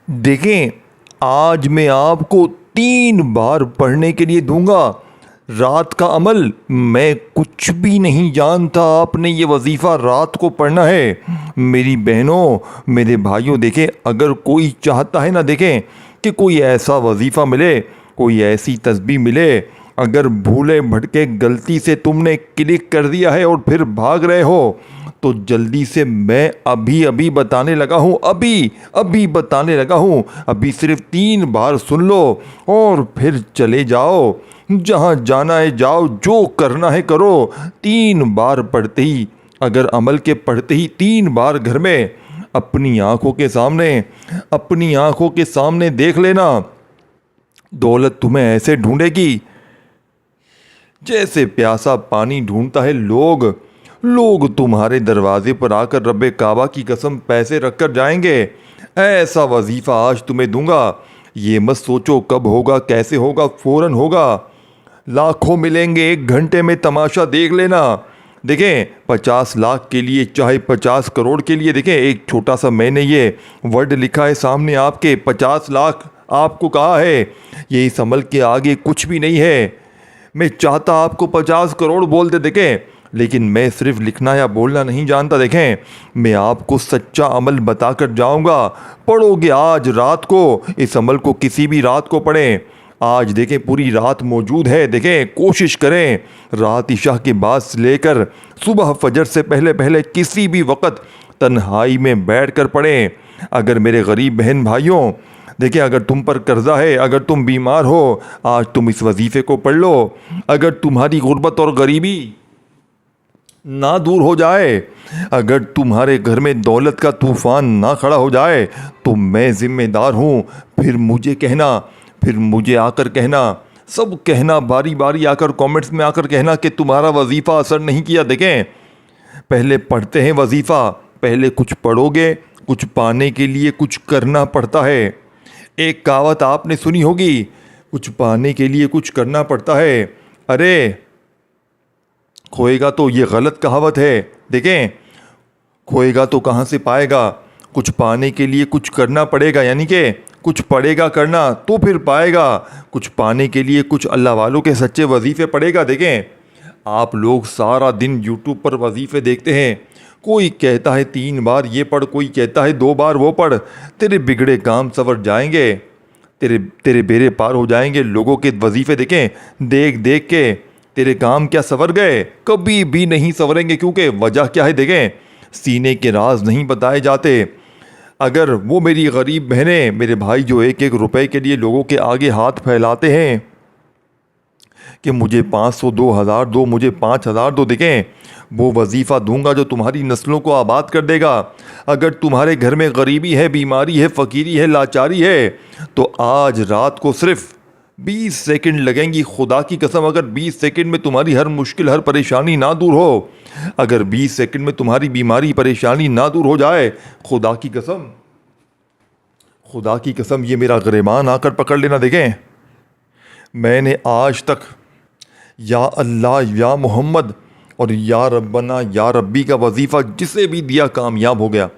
देखें, आज मैं आपको 3 बार पढ़ने के लिए दूंगा। रात का अमल मैं कुछ भी नहीं जानता, आपने ये वजीफ़ा रात को पढ़ना है। मेरी बहनों, मेरे भाइयों, देखें, अगर कोई चाहता है ना, देखें कि कोई ऐसा वजीफ़ा मिले, कोई ऐसी तस्बीह मिले, अगर भूले भटके गलती से तुमने क्लिक कर दिया है और फिर भाग रहे हो, तो जल्दी से मैं अभी अभी बताने लगा हूँ, अभी अभी बताने लगा हूँ। अभी सिर्फ 3 बार सुन लो और फिर चले जाओ, जहाँ जाना है जाओ, जो करना है करो। 3 बार पढ़ते ही, अगर अमल के पढ़ते ही 3 बार घर में अपनी आंखों के सामने, अपनी आंखों के सामने देख लेना, दौलत तुम्हें ऐसे ढूंढेगी जैसे प्यासा पानी ढूंढता है। लोग तुम्हारे दरवाजे पर आकर रब्बे काबा की कसम पैसे रखकर जाएंगे। ऐसा वजीफ़ा आज तुम्हें दूंगा। ये मत सोचो कब होगा, कैसे होगा, फ़ौरन होगा। लाखों मिलेंगे 1 घंटे में, तमाशा देख लेना। देखें, 50 लाख के लिए चाहे 50 करोड़ के लिए, देखें, एक छोटा सा मैंने ये वर्ड लिखा है सामने आपके, 50 लाख आपको कहा है। ये इस अमल के आगे कुछ भी नहीं है। मैं चाहता आपको 50 करोड़ बोल दे, देखें, लेकिन मैं सिर्फ लिखना या बोलना नहीं जानता। देखें, मैं आपको सच्चा अमल बताकर जाऊंगा। पढ़ोगे आज रात को, इस अमल को किसी भी रात को पढ़ें। आज देखें, पूरी रात मौजूद है। देखें, कोशिश करें रात इशा के बाद से लेकर सुबह फजर से पहले पहले किसी भी वक्त तन्हाई में बैठकर पढ़ें। अगर मेरे गरीब बहन भाइयों, देखिए, अगर तुम पर कर्जा है, अगर तुम बीमार हो, आज तुम इस वजीफ़े को पढ़ लो। अगर तुम्हारी गुर्बत और गरीबी ना दूर हो जाए, अगर तुम्हारे घर में दौलत का तूफ़ान ना खड़ा हो जाए, तो मैं ज़िम्मेदार हूँ। फिर मुझे कहना, फिर मुझे आकर कहना, सब कहना, बारी बारी आकर कमेंट्स में आकर कहना कि तुम्हारा वजीफ़ा असर नहीं किया। देखें, पहले पढ़ते हैं वजीफ़ा, पहले कुछ पढ़ोगे, कुछ पाने के लिए कुछ करना पड़ता है। एक कहावत आपने सुनी होगी, कुछ पाने के लिए कुछ करना पड़ता है। अरे खोएगा तो ये गलत कहावत है। देखें, खोएगा तो कहाँ से पाएगा। कुछ पाने के लिए कुछ करना पड़ेगा, यानी कि कुछ पड़ेगा करना तो फिर पाएगा। कुछ पाने के लिए कुछ अल्लाह वालों के सच्चे वजीफ़े पड़ेगा। देखें, आप लोग सारा दिन यूट्यूब पर वजीफ़े देखते हैं। कोई कहता है 3 बार ये पढ़, कोई कहता है 2 बार वो पढ़। तेरे बिगड़े काम संवर जाएंगे, तेरे बेड़े पार हो जाएंगे। लोगों के वजीफ़े देखें, देख देख के तेरे काम क्या संवर गए? कभी भी नहीं संवरेंगे। क्योंकि वजह क्या है? देखें, सीने के राज नहीं बताए जाते। अगर वो मेरी गरीब बहनें, मेरे भाई जो 1-1 रुपए के लिए लोगों के आगे हाथ फैलाते हैं कि मुझे 500 दो, 1000 दो, मुझे 5000 दो, देखें, वो वजीफ़ा दूंगा जो तुम्हारी नस्लों को आबाद कर देगा। अगर तुम्हारे घर में गरीबी है, बीमारी है, फ़कीरी है, लाचारी है, तो आज रात को सिर्फ 20 सेकंड लगेंगी। खुदा की कसम, अगर 20 सेकंड में तुम्हारी हर मुश्किल, हर परेशानी ना दूर हो, अगर 20 सेकंड में तुम्हारी बीमारी, परेशानी ना दूर हो जाए, खुदा की कसम, खुदा की कसम, ये मेरा गिरबान आकर पकड़ लेना। देखें, मैंने आज तक या अल्लाह, या मोहम्मद और या रब्बना, या रब्बी का वजीफ़ा जिसे भी दिया कामयाब हो गया,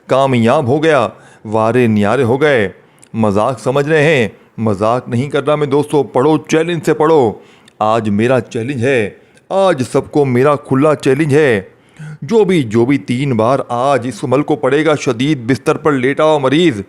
कामयाब हो गया, वारे न्यारे हो गए। मजाक समझ रहे हैं? मजाक नहीं कर रहा मैं दोस्तों। पढ़ो, चैलेंज से पढ़ो। आज मेरा चैलेंज है, आज सबको मेरा खुला चैलेंज है। जो भी 3 बार आज इस अमल को पढ़ेगा, शदीद बिस्तर पर लेटा हुआ मरीज़,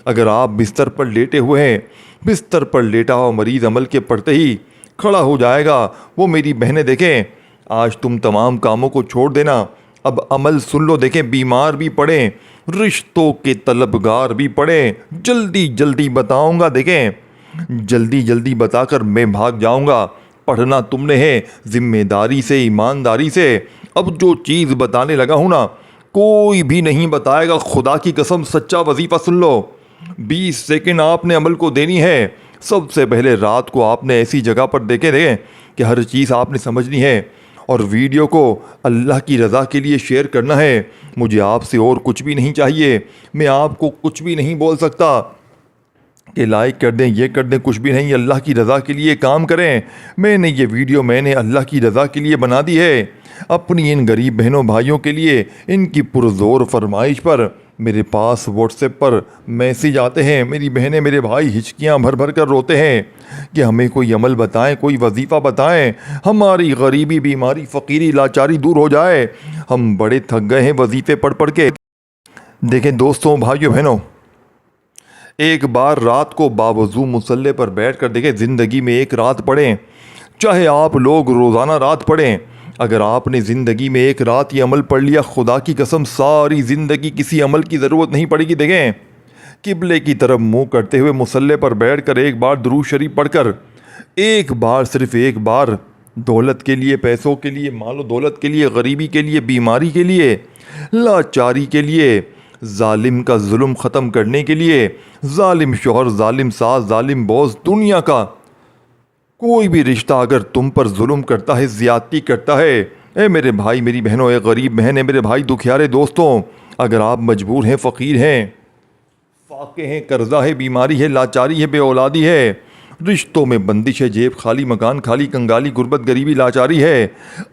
अगर आप बिस्तर पर लेटे हुए हैं, बिस्तर पर लेटा हुआ मरीज़ अमल के पढ़ते ही खड़ा हो जाएगा। वो मेरी बहनें, देखें, आज तुम तमाम कामों को छोड़ देना, अब अमल सुन लो। देखें, बीमार भी पढ़ें, रिश्तों के तलबगार भी पढ़ें, जल्दी जल्दी बताऊंगा। देखें, जल्दी जल्दी बताकर मैं भाग जाऊंगा। पढ़ना तुमने है, जिम्मेदारी से, ईमानदारी से। अब जो चीज़ बताने लगा हूँ ना, कोई भी नहीं बताएगा। खुदा की कसम, सच्चा वजीफ़ा सुन लो। 20 सेकंड आपने अमल को देनी है। सबसे पहले रात को आपने ऐसी जगह पर देखें कि हर चीज़ आपने समझनी है, और वीडियो को अल्लाह की रज़ा के लिए शेयर करना है। मुझे आपसे और कुछ भी नहीं चाहिए। मैं आपको कुछ भी नहीं बोल सकता कि लाइक कर दें, ये कर दें, कुछ भी नहीं। अल्लाह की रज़ा के लिए काम करें। मैंने ये वीडियो अल्लाह की रज़ा के लिए बना दी है, अपनी इन गरीब बहनों भाइयों के लिए, इनकी पुरज़ोर फरमाइश पर। मेरे पास व्हाट्सएप पर मैसेज आते हैं, मेरी बहनें मेरे भाई हिचकियां भर भर कर रोते हैं कि हमें कोई अमल बताएं, कोई वजीफ़ा बताएं, हमारी गरीबी, बीमारी, फ़कीरी, लाचारी दूर हो जाए। हम बड़े थक गए हैं वजीफ़े पढ़ पढ़ के। देखें दोस्तों, भाइयों बहनों, एक बार रात को बावजू मुसल्ले पर बैठ कर देखें, ज़िंदगी में एक रात पढ़ें, चाहे आप लोग रोज़ाना रात पढ़ें। अगर आपने ज़िंदगी में एक रात ये अमल पढ़ लिया, खुदा की कसम सारी ज़िंदगी किसी अमल की ज़रूरत नहीं पड़ेगी। देखें, किबले की तरफ मुंह करते हुए मुसल्ले पर बैठकर एक बार दुरूद शरीफ पढ़कर, एक बार, सिर्फ एक बार, दौलत के लिए, पैसों के लिए, मालो दौलत के लिए, गरीबी के लिए, बीमारी के लिए, लाचारी के लिए, जालिम का जुल्म ख़त्म करने के लिए, जालिम शोहर, जालिम सास, जालिम बॉस, दुनिया का कोई भी रिश्ता अगर तुम पर जुल्म करता है, ज़्यादती करता है, ए मेरे भाई, मेरी बहनों, ए गरीब बहन, मेरे भाई दुखियारे दोस्तों, अगर आप मजबूर हैं, फ़कीर हैं, फाके हैं, कर्जा है, बीमारी है, लाचारी है, बेऔलादी है, रिश्तों में बंदिश है, जेब खाली, मकान खाली, कंगाली, गुर्बत, गरीबी, लाचारी है,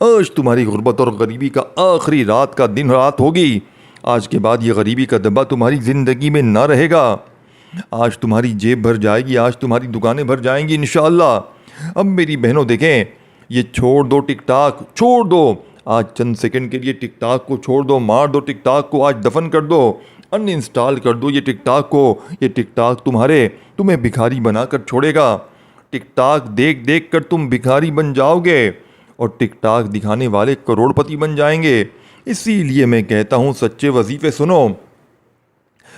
आज तुम्हारी गुर्बत और गरीबी का आखिरी रात का दिन रात होगी। आज के बाद ये गरीबी का दब्बा तुम्हारी ज़िंदगी में ना रहेगा। आज तुम्हारी जेब भर जाएगी, आज तुम्हारी दुकानें भर जाएंगी इंशाअल्लाह। अब मेरी बहनों देखें, ये छोड़ दो टिकटॉक, छोड़ दो आज, चंद सेकंड के लिए टिकटॉक को छोड़ दो, मार दो टिकटॉक को, आज दफन कर दो, अनइंस्टॉल कर दो ये टिकटॉक को। ये टिकटॉक तुम्हें भिखारी बनाकर छोड़ेगा। टिकटॉक देख देख कर तुम भिखारी बन जाओगे और टिकटॉक दिखाने वाले करोड़पति बन जाएंगे। इसीलिए मैं कहता हूँ, सच्चे वजीफ़े सुनो,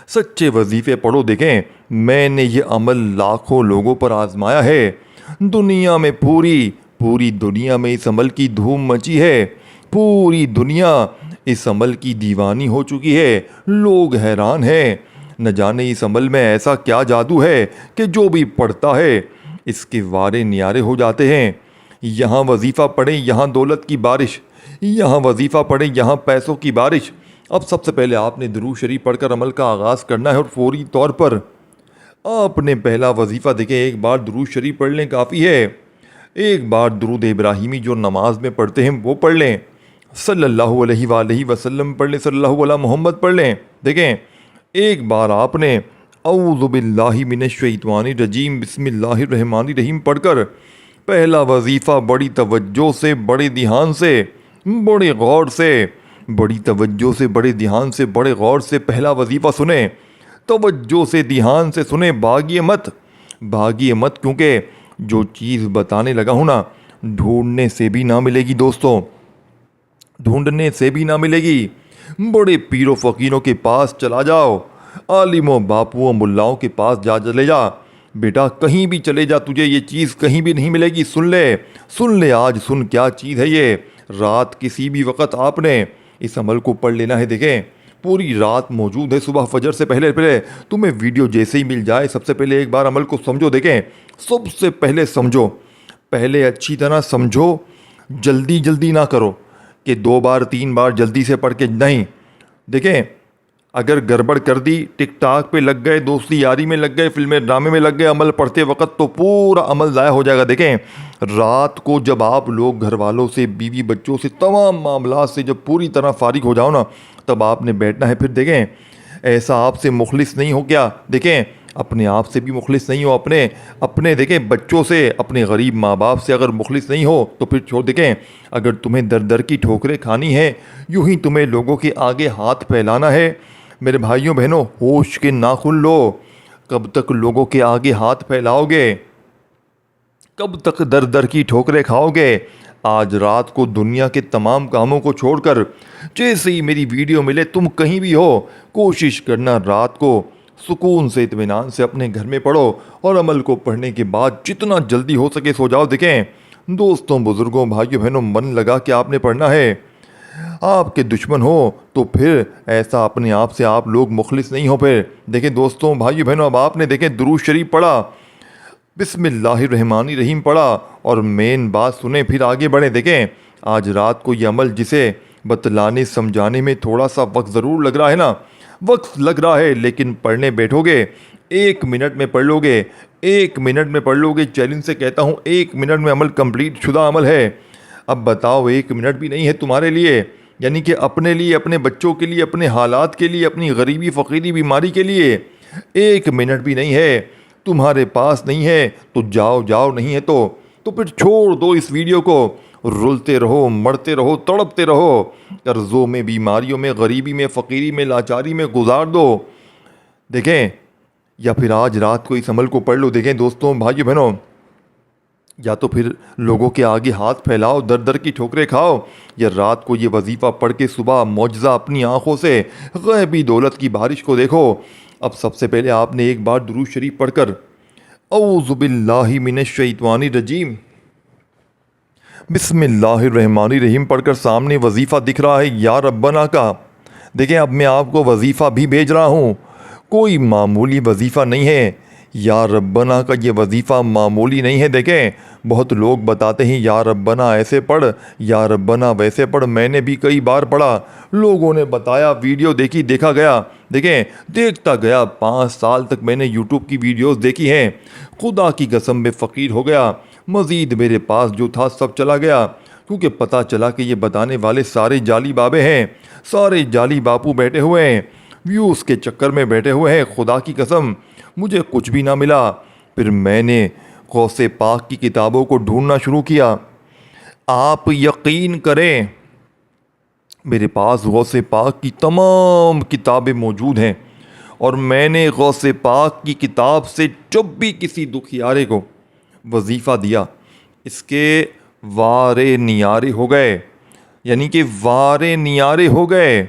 सच्चे वजीफ़े पढ़ो। देखें, मैंने ये अमल लाखों लोगों पर आजमाया है। दुनिया में, पूरी दुनिया में इस अमल की धूम मची है। पूरी दुनिया इस अमल की दीवानी हो चुकी है। लोग हैरान हैं, न जाने इस अमल में ऐसा क्या जादू है कि जो भी पढ़ता है इसके वारे न्यारे हो जाते हैं। यहाँ वजीफ़ा पढ़ें, यहाँ दौलत की बारिश, यहाँ वजीफ़ा पढ़ें, यहाँ पैसों की बारिश। अब सबसे पहले आपने दुरूद शरीफ पढ़कर अमल का आगाज़ करना है और फौरी तौर पर आपने पहला वजीफ़ा, देखें, एक बार दुरूद शरीफ पढ़ लें काफ़ी है। एक बार दुरूद इब्राहिमी जो नमाज में पढ़ते हैं वो पढ़ लें, सल्लल्लाहु अलैहि वसल्लम पढ़ लें, सल्लल्लाहु अला मोहम्मद पढ़ लें। देखें, एक बार आपने औज़ु बिल्लाहि मिनश शैतानिर रजीम बिस्मिल्लाहिर रहमानिर रहीम पढ़कर पहला वजीफ़ा बड़ी तवज्जो से, बड़े ध्यान से, बड़े गौर से, बड़ी तवज्जो से, बड़े ध्यान से, बड़े गौर से पहला वजीफ़ा सुने, तवज्जो से, ध्यान से सुने, भागिए मत, क्योंकि जो चीज़ बताने लगा हूँ ना, ढूंढने से भी ना मिलेगी दोस्तों, ढूंढने से भी ना मिलेगी। बड़े पीरों फ़कीरों के पास चला जाओ, आलिमों, बापुओं, मुल्लाओं के पास चले जा बेटा, कहीं भी चले जा, तुझे ये चीज़ कहीं भी नहीं मिलेगी। सुन ले आज, सुन क्या चीज़ है ये। रात किसी भी वक़्त आपने इस अमल को पढ़ लेना है। देखें, पूरी रात मौजूद है, सुबह फजर से पहले तुम्हें वीडियो जैसे ही मिल जाए, सबसे पहले एक बार अमल को समझो। देखें, सबसे पहले समझो, पहले अच्छी तरह समझो, जल्दी ना करो कि 2 बार 3 बार जल्दी से पढ़ के नहीं। देखें, अगर गड़बड़ कर दी, टिकटॉक पे लग गए, दोस्ती यारी में लग गए, फिल्में ड्रामे में लग गए अमल पढ़ते वक्त, तो पूरा अमल ज़ाया हो जाएगा। देखें, रात को जब आप लोग घर वालों से, बीवी बच्चों से, तमाम मामला से जब पूरी तरह फारिग हो जाओ ना, तब आपने बैठना है। फिर देखें, ऐसा आपसे मुखलिस नहीं हो क्या? देखें, अपने आप से भी मुखलिस नहीं हो, अपने देखें बच्चों से, अपने गरीब माँ बाप से अगर मुखलिस नहीं हो तो फिर छोड़। देखें, अगर तुम्हें दर दर की ठोकरें खानी है, यूं ही तुम्हें लोगों के आगे हाथ फैलाना है, मेरे भाइयों बहनों, होश के नाखून लो। कब तक लोगों के आगे हाथ फैलाओगे? कब तक दर दर की ठोकरें खाओगे? आज रात को दुनिया के तमाम कामों को छोड़कर, जैसे ही मेरी वीडियो मिले, तुम कहीं भी हो, कोशिश करना रात को सुकून से, इत्मीनान से अपने घर में पढ़ो और अमल को पढ़ने के बाद जितना जल्दी हो सके सो जाओ। देखें दोस्तों, बुज़ुर्गों, भाइयों बहनों, मन लगा के आपने पढ़ना है। आपके दुश्मन हो तो फिर ऐसा अपने आप से आप लोग मुखलिस नहीं हो। फिर देखें दोस्तों, भाइयों बहनों, अब आपने देखें दुरूद शरीफ पढ़ा, बिस्मिल्लाहिर्रहमानिर्रहीम पढ़ा और मेन बात सुने, फिर आगे बढ़े। देखें, आज रात को ये अमल जिसे बतलाने समझाने में थोड़ा सा वक्त ज़रूर लग रहा है ना, वक्त लग रहा है, लेकिन पढ़ने बैठोगे 1 मिनट में पढ़ लोगे, 1 मिनट में पढ़ लोगे। चैलेंज से कहता हूँ, 1 मिनट में अमल कंप्लीट शुदा अमल है। अब बताओ, 1 मिनट भी नहीं है तुम्हारे लिए, यानी कि अपने लिए, अपने बच्चों के लिए, अपने हालात के लिए, अपनी गरीबी फ़कीरी बीमारी के लिए 1 मिनट भी नहीं है। तुम्हारे पास नहीं है तो जाओ, जाओ नहीं है तो फिर छोड़ दो इस वीडियो को। रुलते रहो, मरते रहो, तड़पते रहो, कर्ज़ों में, बीमारियों में, गरीबी में, फ़कीरी में, लाचारी में गुजार दो। देखें, या फिर आज रात को इस अमल को पढ़ लो। देखें दोस्तों, भाइयों बहनों, या तो फिर लोगों के आगे हाथ फैलाओ, दर दर की ठोकरें खाओ, या रात को ये वजीफ़ा पढ़ के सुबह मौजज़ा अपनी आँखों से गैबी दौलत की बारिश को देखो। अब सबसे पहले आपने एक बार दुरूद शरीफ पढ़कर औज़ु बिल्लाहि मिनश शैतानिर रजीम बिस्मिल्लाहिर्रहमानिर्रहीम पढ़कर सामने वजीफ़ा दिख रहा है या रब्बना का। देखें, अब मैं आपको वजीफ़ा भी भेज रहा हूँ, कोई मामूली वजीफ़ा नहीं है। या रब्बना का ये वजीफ़ा मामूली नहीं है। देखें, बहुत लोग बताते हैं या रब्बना ऐसे पढ़, या रब्बना वैसे पढ़। मैंने भी कई बार पढ़ा, लोगों ने बताया, वीडियो देखी, देखा गया। देखें, देखता गया, 5 साल तक मैंने यूट्यूब की वीडियोस देखी हैं। खुदा की कसम में फ़कीर हो गया। मज़ीद मेरे पास जो था सब चला गया, क्योंकि पता चला कि ये बताने वाले सारे जाली बाबे हैं, सारे जाली बापू बैठे हुए हैं, व्यूज़ के चक्कर में बैठे हुए हैं। खुदा की कसम मुझे कुछ भी ना मिला। फिर मैंने गौसे पाक की किताबों को ढूंढना शुरू किया। आप यकीन करें, मेरे पास गौसे पाक की तमाम किताबें मौजूद हैं, और मैंने गौसे पाक की किताब से जब भी किसी दुखियारे को वजीफ़ा दिया, इसके वारे नियारे हो गए, यानी कि वारे नियारे हो गए,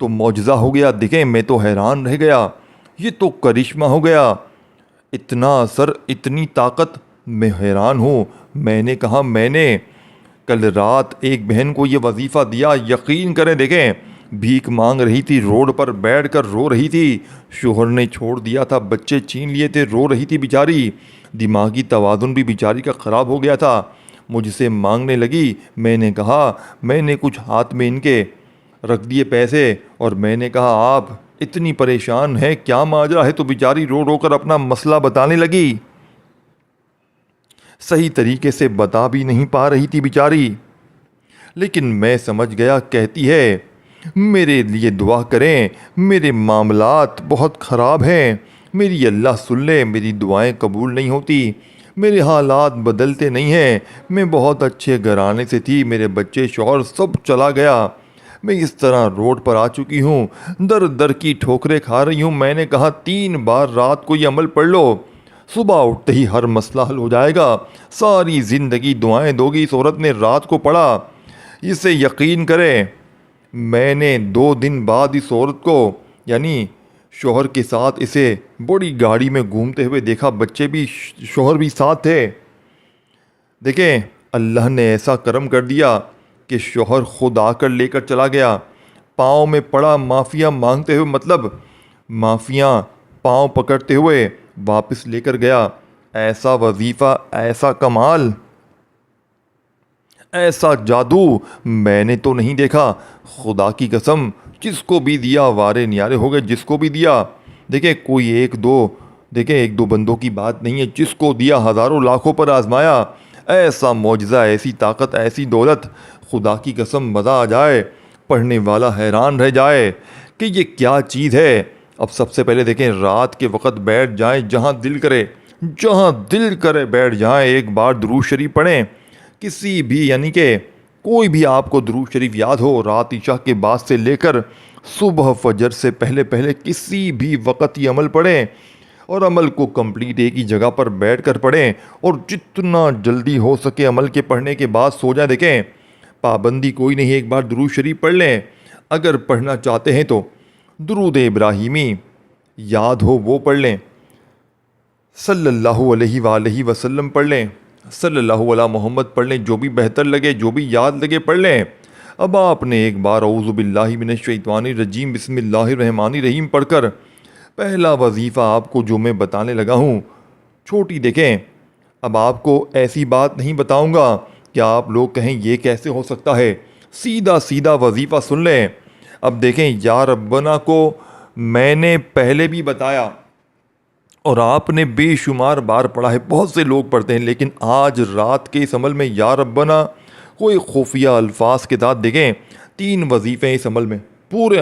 तो मौजज़ा हो गया। देखें, मैं तो हैरान रह गया, ये तो करिश्मा हो गया, इतना असर, इतनी ताकत। मैं हैरान हूँ। मैंने कहा, मैंने कल रात एक बहन को ये वजीफ़ा दिया, यकीन करें, देखें, भीख मांग रही थी, रोड पर बैठकर रो रही थी, शोहर ने छोड़ दिया था, बच्चे छीन लिए थे, रो रही थी बेचारी, दिमागी तवाज़ुन भी बेचारी का ख़राब हो गया था। मुझसे मांगने लगी। मैंने कहा, मैंने कुछ हाथ में इनके रख दिए पैसे, और मैंने कहा, आप इतनी परेशान है, क्या माजरा है? तो बेचारी रो रो कर अपना मसला बताने लगी। सही तरीके से बता भी नहीं पा रही थी बेचारी, लेकिन मैं समझ गया। कहती है, मेरे लिए दुआ करें, मेरे मामलात बहुत ख़राब हैं, मेरी अल्लाह सुन ले, मेरी दुआएं कबूल नहीं होती, मेरे हालात बदलते नहीं हैं। मैं बहुत अच्छे घराने से थी, मेरे बच्चे, शौहर सब चला गया, मैं इस तरह रोड पर आ चुकी हूँ, दर दर की ठोकरें खा रही हूँ। मैंने कहा, 3 बार रात को ये अमल पढ़ लो, सुबह उठते ही हर मसला हल हो जाएगा, सारी ज़िंदगी दुआएं दोगी। इस औरत ने रात को पढ़ा। इसे यकीन करें, मैंने 2 दिन बाद इस औरत को, यानी शोहर के साथ, इसे बड़ी गाड़ी में घूमते हुए देखा, बच्चे भी, शोहर भी साथ थे। देखें, अल्लाह ने ऐसा करम कर दिया कि शोहर खुद आकर लेकर चला गया। पाँव में पड़ा माफिया मांगते हुए, मतलब माफिया पाँव पकड़ते हुए वापस लेकर गया। ऐसा वजीफ़ा, ऐसा कमाल, ऐसा जादू मैंने तो नहीं देखा। खुदा की कसम, जिसको भी दिया वारे न्यारे हो गए, जिसको भी दिया। देखें, कोई 1-2 बंदों की बात नहीं है, जिसको दिया हज़ारों लाखों पर आजमाया। ऐसा मौजज़ा, ऐसी ताकत, ऐसी दौलत, खुदा की कसम मज़ा आ जाए, पढ़ने वाला हैरान रह जाए कि ये क्या चीज़ है। अब सबसे पहले देखें, रात के वक़्त बैठ जाएं, जहाँ दिल करे बैठ जाएं, एक बार दुरूद शरीफ पढ़ें, किसी भी, यानी कि कोई भी आपको दुरूद शरीफ याद हो, रात इशा के बाद से लेकर सुबह फजर से पहले पहले किसी भी वक़्त ये अमल पढ़ें, और अमल को कंप्लीट एक ही जगह पर बैठ कर पढ़ें, और जितना जल्दी हो सके अमल के पढ़ने के बाद सो जाएं। देखें, पाबंदी कोई नहीं, एक बार दुरूद शरीफ पढ़ लें। अगर पढ़ना चाहते हैं तो दुरूद इब्राहिमी याद हो वो पढ़ लें, सल्लल्लाहु अलैहि वसल्लम पढ़ लें, सल्लल्लाहु अला मोहम्मद पढ़ लें, जो भी बेहतर लगे, जो भी याद लगे पढ़ लें। अब आपने एक बार औज़ु बिल्लाहि मिनश शैतानिर रजीम बिस्मिल्लाहिर्रहमानिर्रहीम पढ़कर पहला वजीफ़ा आपको जो मैं बताने लगा हूँ, छोटी देखें, अब आपको ऐसी बात नहीं बताऊँगा कि आप लोग कहें ये कैसे हो सकता है, सीधा सीधा वजीफ़ा सुन लें। अब देखें, या रब्बना को मैंने पहले भी बताया और आपने बेशुमार बार पढ़ा है, बहुत से लोग पढ़ते हैं, लेकिन आज रात के इस अमल में या रब्बना कोई खुफिया अल्फाज के साथ देखें, 3 वजीफ़े हैं इस अमल में, पूरे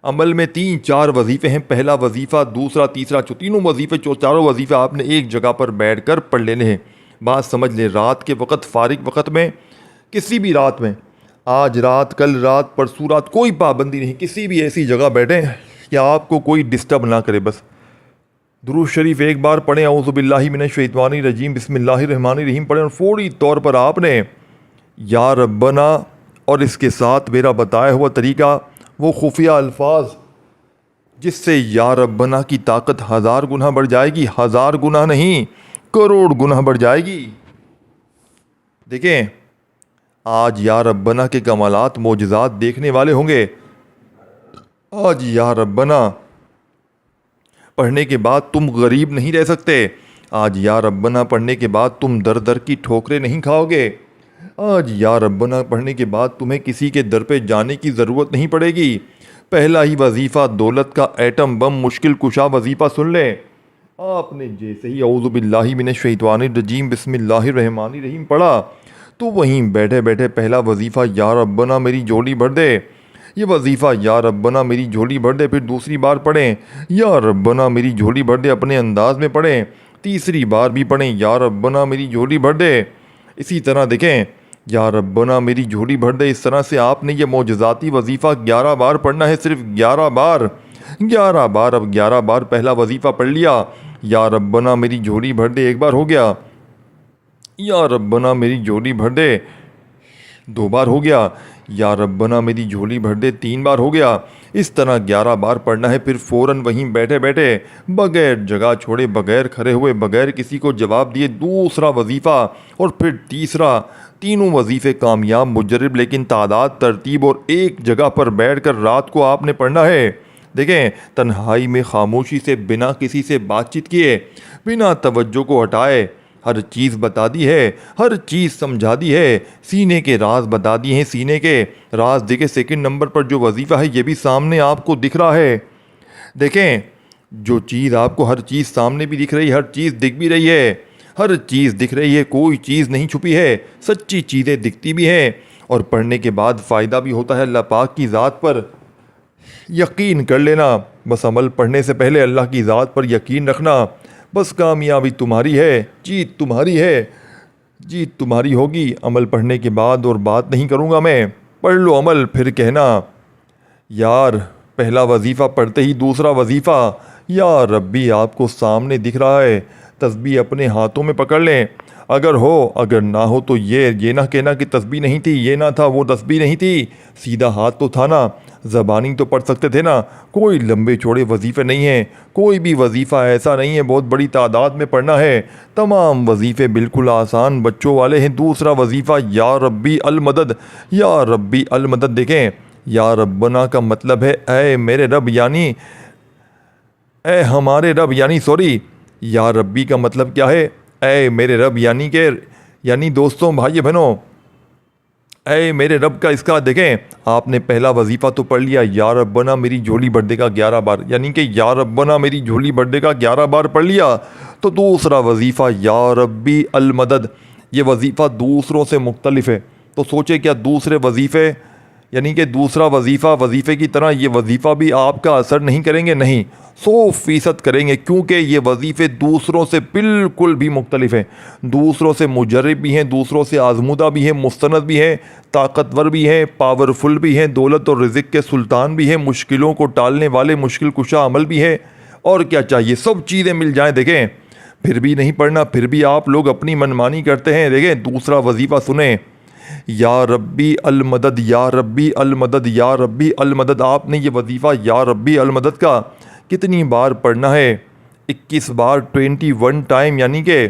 अमल में 3-4 वजीफ़े हैं। पहला वजीफ़ा, दूसरा, तीसरा, तीनों वजीफ़े, चारों वजीफ़े आपने एक जगह पर बैठ कर पढ़ लेने हैं। बात समझ लें, रात के वक़्त, फारिग वक़्त में, किसी भी रात में, आज रात, कल रात, परसों रात, कोई पाबंदी नहीं, किसी भी ऐसी जगह बैठें कि आपको कोई डिस्टर्ब ना करे। बस दुरूद शरीफ एक बार पढ़ें, औज़ु बिल्लाहि मिनश शैतानिर रजीम, बिस्मिल्लाहिर रहमानिर रहीम पढ़ें, और फौरी तौर पर आपने या रब्बना और इसके साथ मेरा बताया हुआ तरीका, वो खुफिया अल्फाज जिससे या रब्बना की ताकत 1000 गुना बढ़ जाएगी, 1000 गुना नहीं, करोड़ गुना बढ़ जाएगी। देखें, आज या रब्बना के कमालात, मोजज़ात देखने वाले होंगे। आज या रब्बना पढ़ने के बाद तुम गरीब नहीं रह सकते। आज या रब्बना पढ़ने के बाद तुम दर दर की ठोकरें नहीं खाओगे। आज या रब्बना पढ़ने के बाद तुम्हें किसी के दर पे जाने की ज़रूरत नहीं पड़ेगी। पहला ही वजीफ़ा, दौलत का एटम बम, मुश्किल कुशा वजीफ़ा सुन लें। आपने जैसे ही औज़ु बिल्लाहि मिनश शैतानिर रजीम बिस्मिल्लाहिर रहमानिर रहीम पढ़ा, तो वहीं बैठे बैठे पहला वजीफ़ा, या रब्बना मेरी झोली भर दे। ये वजीफ़ा, या रब्बना मेरी झोली भर दे, फिर दूसरी बार पढ़ें, या रब्बना मेरी झोली भर दे, अपने अंदाज में पढ़ें। तीसरी बार भी पढ़ें, या रब्बना मेरी झोली भर दे। इसी तरह देखें, या रब्बना मेरी झोली भर दे। इस तरह से आपने ये मोजज़ाती वजीफ़ा 11 बार पढ़ना है, सिर्फ 11 बार, 11 बार। अब 11 बार पहला वजीफ़ा पढ़ लिया, या रब्बना मेरी झोली भर दे, एक बार हो गया। या रब्बना मेरी झोली भर दे, 2 बार हो गया। या रब्बना मेरी झोली भर दे, 3 बार हो गया। इस तरह 11 बार पढ़ना है। फिर फ़ौरन वहीं बैठे बैठे, बग़ैर जगह छोड़े, बग़ैर खड़े हुए, बग़ैर किसी को जवाब दिए, दूसरा वजीफ़ा और फिर तीसरा। तीनों वजीफ़े कामयाब, मुजर्रब, लेकिन तादाद, तरतीब और एक जगह पर बैठकर रात को आपने पढ़ना है। देखें, तन्हाई में खामोशी से, बिना किसी से बातचीत किए, बिना तवज्जो को हटाए, हर चीज़ बता दी है, हर चीज़ समझा दी है, सीने के राज बता दिए हैं, सीने के राज। देखें, सेकंड नंबर पर जो वजीफ़ा है ये भी सामने आपको दिख रहा है। देखें, जो चीज़ आपको, हर चीज़ सामने भी दिख रही है, हर चीज़ दिख भी रही है, हर चीज़ दिख रही है, कोई चीज़ नहीं छुपी है, सच्ची चीज़ें दिखती भी हैं। और पढ़ने के बाद फ़ायदा भी होता है। अल्लाह पाक की ज़ात पर यकीन कर लेना, बस अमल पढ़ने से पहले अल्लाह की ज़ात पर यकीन रखना। बस कामयाबी तुम्हारी है, जीत तुम्हारी है, जीत तुम्हारी होगी अमल पढ़ने के बाद। और बात नहीं करूँगा मैं, पढ़ लो अमल, फिर कहना यार पहला वजीफ़ा पढ़ते ही दूसरा वजीफ़ा, या रब्बी आपको सामने दिख रहा है, तस्बीह अपने हाथों में पकड़ लें। अगर हो, अगर ना हो तो ये ना कहना कि तस्बीह नहीं थी, ये ना था, वो तस्बीह नहीं थी, सीधा हाथ तो था ना, ज़बानी तो पढ़ सकते थे ना। कोई लंबे चौड़े वजीफ़े नहीं हैं, कोई भी वजीफ़ा ऐसा नहीं है बहुत बड़ी तादाद में पढ़ना है। तमाम वजीफ़े बिल्कुल आसान बच्चों वाले हैं। दूसरा वजीफ़ा, या रब्बी अल मदद, या रब्बी अल मदद। देखें, या रब्बना का मतलब है ऐ मेरे रब, यानी ऐ हमारे रब, यानी या रब्बी का मतलब क्या है? ऐ मेरे रब, यानी दोस्तों, भाई बहनों, ऐ मेरे रब का इसका देखें, आपने पहला वजीफ़ा तो पढ़ लिया, या रब्बना मेरी झोली भर देगा 11 बार, यानी कि या रब्बना मेरी झोली भर देगा 11 बार पढ़ लिया। तो दूसरा वजीफ़ा, या रब्बी अल मदद, ये वजीफ़ा दूसरों से मुख्तलिफ है। तो सोचे क्या दूसरे वजीफ़े, यानी कि दूसरा वजीफ़े की तरह ये वजीफ़ा भी आपका असर नहीं करेंगे? नहीं, 100% करेंगे, क्योंकि ये वजीफ़े दूसरों से बिल्कुल भी मुख्तलिफ हैं। दूसरों से मुजर्रब भी हैं, दूसरों से आजमुदा भी हैं, मुस्तनद भी हैं, ताकतवर भी हैं, पावरफुल भी हैं, दौलत और रिज़्क़ के सुल्तान भी हैं, मुश्किलों को टालने वाले मुश्किल कुशा अमल भी है। और क्या चाहिए, सब चीज़ें मिल जाएँ। देखें, फिर भी नहीं पढ़ना, फिर भी आप लोग अपनी मनमानी करते हैं। देखें, दूसरा वजीफ़ा सुने, या रब्बी अल मदद, या रब्बी अल मदद, या रब्बी अल मदद। आपने ये वजीफ़ा या रब्बी अल मदद का कितनी बार पढ़ना है? 21 बार, 21 टाइम। यानी कि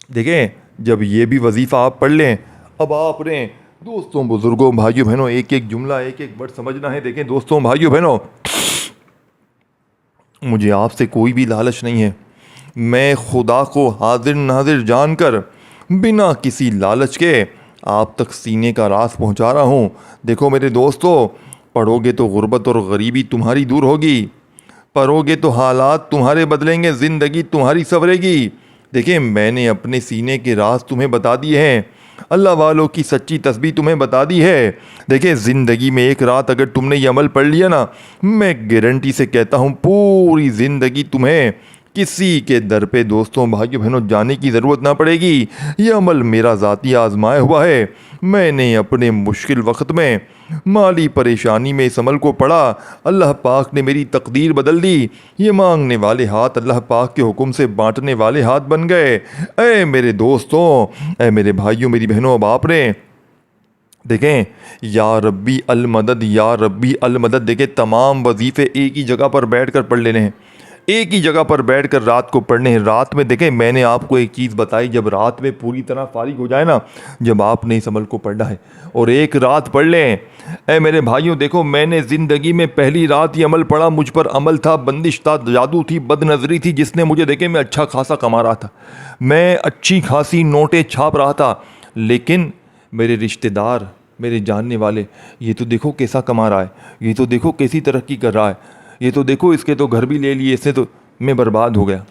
देखें, जब ये भी वजीफ़ा आप पढ़ लें, अब आपने दोस्तों, बुज़ुर्गों, भाइयों बहनों, एक एक जुमला, एक एक वर्ड समझना है। देखें दोस्तों, भाइयों बहनों, मुझे आपसे कोई भी लालच नहीं है। मैं खुदा को हाजिर नाजिर जानकर बिना किसी लालच के आप तक सीने का रास पहुंचा रहा हूं। देखो मेरे दोस्तों, पढ़ोगे तो गुर्बत और गरीबी तुम्हारी दूर होगी, पढ़ोगे तो हालात तुम्हारे बदलेंगे, ज़िंदगी तुम्हारी संवरेगी। देखिए, मैंने अपने सीने के राज तुम्हें बता दिए हैं। अल्लाह वालों की सच्ची तस्बीह तुम्हें बता दी है। देखिए, ज़िंदगी में एक रात अगर तुमने ये अमल पढ़ लिया ना, मैं गारंटी से कहता हूँ पूरी ज़िंदगी तुम्हें किसी के दर पे दोस्तों भाइयों बहनों जाने की ज़रूरत ना पड़ेगी। ये अमल मेरा ज़ाती आजमाया हुआ है। मैंने अपने मुश्किल वक्त में माली परेशानी में इस अमल को पढ़ा, अल्लाह पाक ने मेरी तकदीर बदल दी। ये मांगने वाले हाथ अल्लाह पाक के हुक्म से बांटने वाले हाथ बन गए। ऐ मेरे दोस्तों, ऐ मेरे भाइयों मेरी बहनों, अब आपने देखें या रब्बी अल मदद, या रब्बी अल मदद, देखें तमाम वजीफ़े एक ही जगह पर बैठ कर पढ़ लेने हैं, एक ही जगह पर बैठकर रात को पढ़ने हैं। रात में देखें, मैंने आपको एक चीज़ बताई, जब रात में पूरी तरह फारिग हो जाए ना, जब आपने इस अमल को पढ़ना है और एक रात पढ़ लें। ऐ मेरे भाइयों देखो, मैंने ज़िंदगी में पहली रात ये अमल पढ़ा, मुझ पर अमल था, बंदिश था, जादू थी, बदनज़री थी, जिसने मुझे देखे मैं अच्छा खासा कमा रहा था, मैं अच्छी खासी नोटें छाप रहा था, लेकिन मेरे रिश्तेदार, मेरे जानने वाले, ये तो देखो कैसा कमा रहा है, ये तो देखो कैसी तरक्की कर रहा है, ये तो देखो इसके तो घर भी ले लिए, इससे तो मैं बर्बाद हो गया,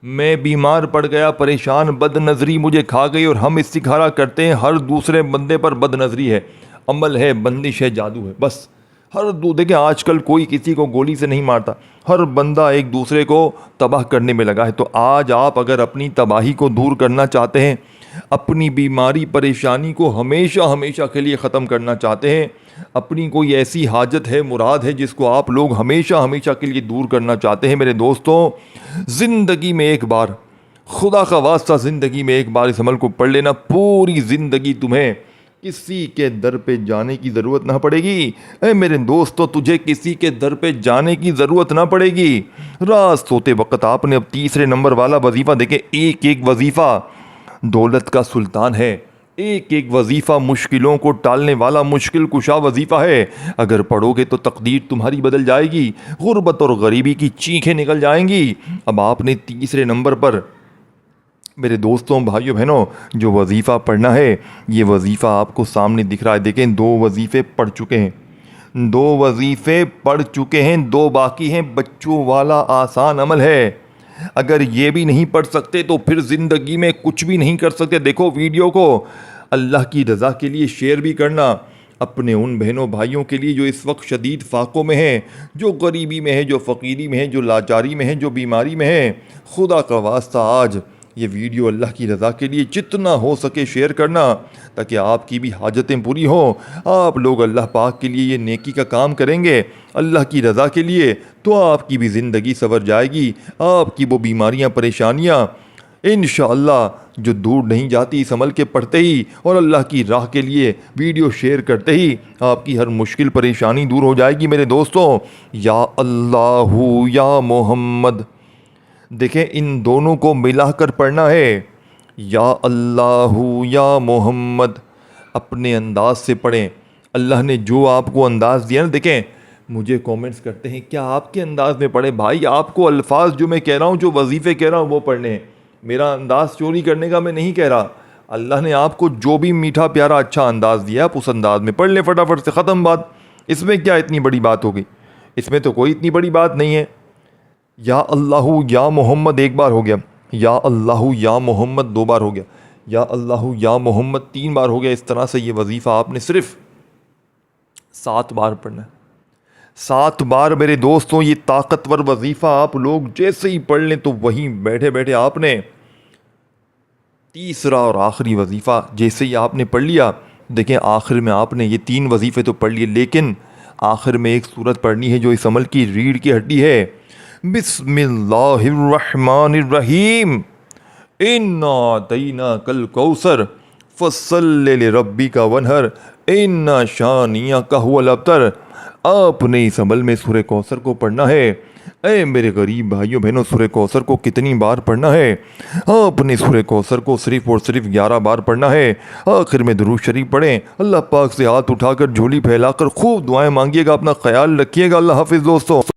मैं बीमार पड़ गया, परेशान, बदनज़री मुझे खा गई। और हम इस्तिखारा करते हैं, हर दूसरे बंदे पर बदनज़री है, अमल है, बंदिश है, जादू है, बस हर देखिए आजकल कोई किसी को गोली से नहीं मारता, हर बंदा एक दूसरे को तबाह करने में लगा है। तो आज आप अगर अपनी तबाही को दूर करना चाहते हैं, अपनी बीमारी परेशानी को हमेशा हमेशा के लिए ख़त्म करना चाहते हैं, अपनी कोई ऐसी हाजत है, मुराद है जिसको आप लोग हमेशा हमेशा के लिए दूर करना चाहते हैं, मेरे दोस्तों, ज़िंदगी में एक बार, खुदा का वास्ता ज़िंदगी में एक बार इस अमल को पढ़ लेना, पूरी ज़िंदगी तुम्हें किसी के दर पे जाने की ज़रूरत ना पड़ेगी। ऐ मेरे दोस्तों, तुझे किसी के दर पे जाने की ज़रूरत ना पड़ेगी। रात सोते वक्त आपने अब तीसरे नंबर वाला वजीफ़ा देखे, एक एक वजीफ़ा दौलत का सुल्तान है, एक एक वजीफ़ा मुश्किलों को टालने वाला मुश्किल कुशा वजीफ़ा है। अगर पढ़ोगे तो तकदीर तुम्हारी बदल जाएगी, गुर्बत और गरीबी की चीखें निकल जाएंगी। अब आपने तीसरे नंबर पर मेरे दोस्तों भाइयों बहनों जो वजीफ़ा पढ़ना है, ये वजीफ़ा आपको सामने दिख रहा है। देखें, 2 वजीफ़े पढ़ चुके हैं, 2 वजीफ़े पढ़ चुके हैं, 2 बाकी हैं। बच्चों वाला आसान अमल है, अगर ये भी नहीं पढ़ सकते तो फिर ज़िंदगी में कुछ भी नहीं कर सकते। देखो, वीडियो को अल्लाह की रज़ा के लिए शेयर भी करना, अपने उन बहनों भाइयों के लिए जो इस वक्त शदीद फाकों में हैं, जो गरीबी में है, जो फ़कीरी में है, जो लाचारी में है, जो बीमारी में है। खुदा का वास्ता आज ये वीडियो अल्लाह की रज़ा के लिए जितना हो सके शेयर करना, ताकि आपकी भी हाजतें पूरी हों। आप लोग अल्लाह पाक के लिए ये नेकी का काम करेंगे, अल्लाह की रज़ा के लिए, तो आपकी भी ज़िंदगी संवर जाएगी। आपकी वो बीमारियां, परेशानियां इंशाअल्लाह जो दूर नहीं जाती इस अमल के पढ़ते ही और अल्लाह की राह के लिए वीडियो शेयर करते ही, आपकी हर मुश्किल परेशानी दूर हो जाएगी। मेरे दोस्तों, या अल्लाहु या मोहम्मद, देखें इन दोनों को मिलाकर पढ़ना है, या अल्लाहु या मोहम्मद। अपने अंदाज से पढ़ें, अल्लाह ने जो आपको अंदाज़ दिया ना, देखें मुझे कमेंट्स करते हैं क्या आपके अंदाज में पढ़े। भाई, आपको अल्फाज जो मैं कह रहा हूँ, जो वजीफ़े कह रहा हूँ वो पढ़ने हैं, मेरा अंदाज़ चोरी करने का मैं नहीं कह रहा। अल्लाह ने आपको जो भी मीठा प्यारा अच्छा अंदाज़ दिया, आप उस अंदाज में पढ़ लें, फटाफट से ख़त्म बात। इसमें क्या इतनी बड़ी बात हो गई, इसमें तो कोई इतनी बड़ी बात नहीं है। या अल्लाहु या मोहम्मद एक बार हो गया, या अल्लाहु या मोहम्मद 2 बार हो गया, या अल्लाहु या मोहम्मद 3 बार हो गया। इस तरह से ये वजीफ़ा आपने सिर्फ 7 बार पढ़ना है, 7 बार। मेरे दोस्तों, ये ताकतवर वजीफ़ा आप लोग जैसे ही पढ़ लें तो वहीं बैठे बैठे आपने तीसरा और आखिरी वजीफ़ा जैसे ही आपने पढ़ लिया, देखें आखिर में आपने ये 3 वजीफ़े तो पढ़ लिए, लेकिन आखिर में एक सूरत पढ़नी है जो इस अमल की रीढ़ की हड्डी है। बिस्मिल्लाहिर्रहमानिर्रहीम, इन्ना अतैना कल कौसर फसल्लि लिरब्बिका वनहर, इन्ना शानियका हुवल अबतर। आपने इस अमल में सूरह कौसर को पढ़ना है। ऐ मेरे गरीब भाइयों बहनों, सूरह कौसर को कितनी बार पढ़ना है? आपने सूरह कौसर को सिर्फ और सिर्फ 11 बार पढ़ना है। आखिर में दुरूद शरीफ पढ़ें, अल्लाह पाक से हाथ उठाकर झोली फैलाकर खूब दुआएं मांगिएगा। अपना ख्याल रखिएगा। अल्लाह हाफिज़ दोस्तों।